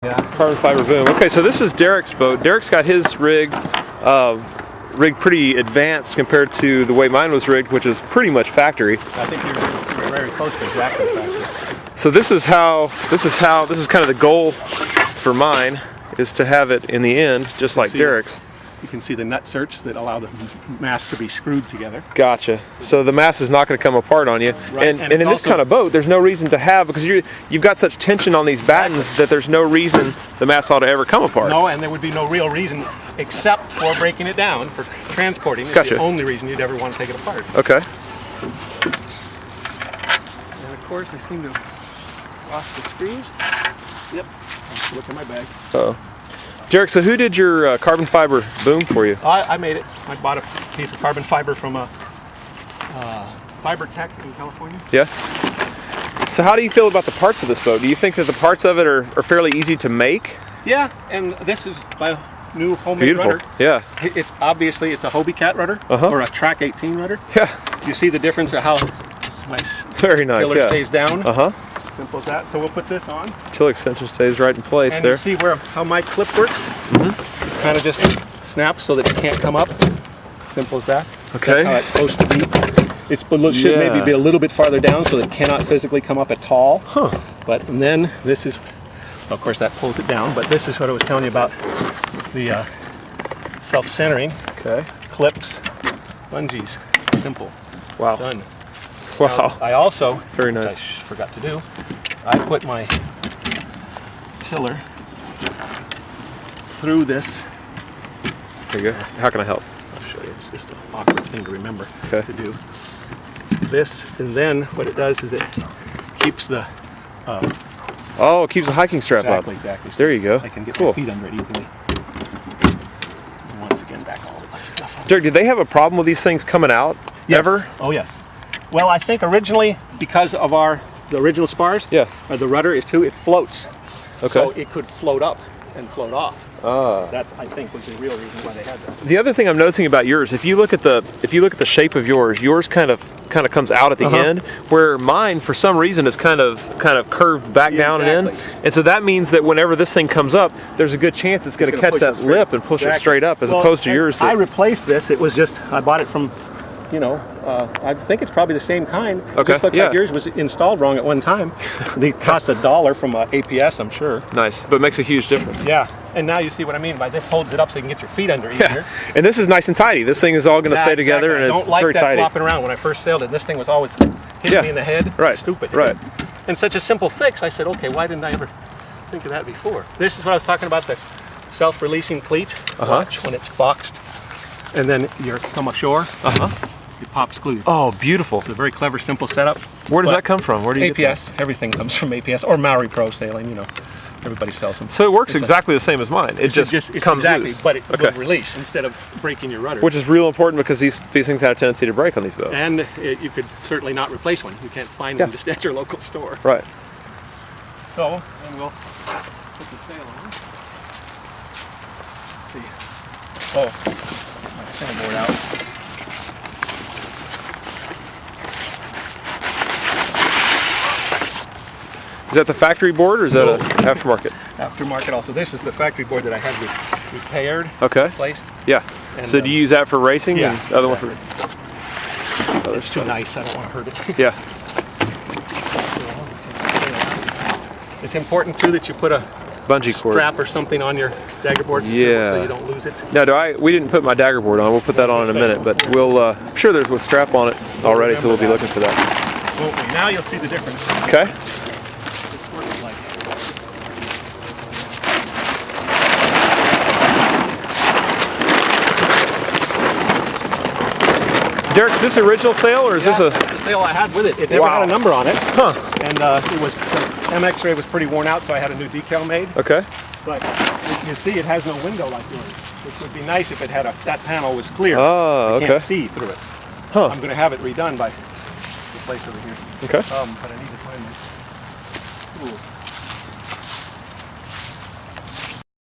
Yeah. Carbon fiber boom. Okay, so this is Derek's boat. Derek's got his rigged pretty advanced compared to the way mine was rigged, which is pretty much factory. I think you're very close to exactly factory. So this is kind of the goal for mine, is to have it in the end just like Derek's. You can see the nut certs that allow the mass to be screwed together. Gotcha. So the mass is not going to come apart on you. Right. And in this kind of boat, there's no reason to have, because you've got such tension on these battens that there's no reason the mass ought to ever come apart. No, and there would be no real reason except for breaking it down for transporting. It's Gotcha. the only reason you'd ever want to take it apart. Okay. And of course, I seem to have lost the screws. Yep. Look in my bag. Uh-oh. Derek, so who did your carbon fiber boom for you? I made it. I bought a piece of carbon fiber from a Fiber Tech in California. Yeah. So how do you feel about the parts of this boat? Do you think that the parts of it are fairly easy to make? Yeah, and this is my new homemade rudder. Yeah. It's obviously it's a Hobie Cat rudder or a Track 18 rudder. Yeah. You see the difference of how my very nice. filler stays down. Simple as that. So we'll put this on. Till extension stays right in place and there. You see how my clip works? It kind of just snaps so that it can't come up. Simple as that. Okay. That's how it's supposed to be. It should maybe be a little bit farther down so that it cannot physically come up at all. But and then this is, of course, that pulls it down. But this is what I was telling you about the self-centering. Okay. Clips, bungees. Simple. Wow. Done. Wow. Now, I also, very nice. which I forgot to do, I put my tiller through this. There you go. How can I help? I'll show you. It's just an awkward thing to remember to do. This, and then what it does is it keeps the it keeps the hiking strap up. Exactly. So there you go. I can get my feet under it easily. And once again, back all of this stuff. Derek, did they have a problem with these things coming out ever? Oh yes. Well, I think originally, because of the original spars, the rudder is too, it floats. Okay. So it could float up and float off. That, I think, was the real reason why they had that. The other thing I'm noticing about yours, if you look at the shape of yours kind of comes out at the end, where mine for some reason is kind of curved back down and in. And so that means that whenever this thing comes up, there's a good chance it's going to catch that lip and push it straight up, as opposed to yours. I replaced this. It was just, I bought it from, I think it's probably the same kind. It just looks like yours was installed wrong at one time. They cost $1 from APS, I'm sure. Nice, but it makes a huge difference. Yeah, and now you see what I mean by this holds it up so you can get your feet under easier. Yeah, and this is nice and tidy. This thing is all going to stay together, and it's very tidy. I don't like that flopping around. When I first sailed it, this thing was always hitting me in the head. Right. Stupid. Right. And such a simple fix, I said, okay, why didn't I ever think of that before? This is what I was talking about, the self-releasing cleat. Watch when it's boxed, and then you come ashore. It pops glued. Oh, beautiful. It's a very clever, simple setup. Where does that come from? Where do you get APS. Everything comes from APS or Maori Pro Sailing. Everybody sells them. So it works exactly the same as mine. It just comes loose. But it will release instead of breaking your rudder. Which is real important because these things have a tendency to break on these boats. And you could certainly not replace one. You can't find them just at your local store. Right. So, then we'll put the sail on. Let's see. Oh, my sailboat out. Is that the factory board or is that an aftermarket? Aftermarket also. This is the factory board that I had repaired, replaced. Yeah. And so do you use that for racing? Yeah. And the other one for... Oh, it's too nice. I don't want to hurt it. Yeah. It's important too that you put a bungee cord strap or something on your dagger board so you don't lose it. No, we didn't put my dagger board on. We'll put that on in a minute, but I'm sure there's a strap on it already, so we'll be looking for that. Okay, now you'll see the difference. Okay. This works like Derek, is this original sail or is this the sail I had with it? It never had a number on it. And it was the MX-ray was pretty worn out, so I had a new decal made. Okay. But you see, it has no window like yours, which would be nice if it had that panel was clear. Oh, okay. You can't see through it. I'm going to have it redone by the place over here. Okay. But I need to find my tools.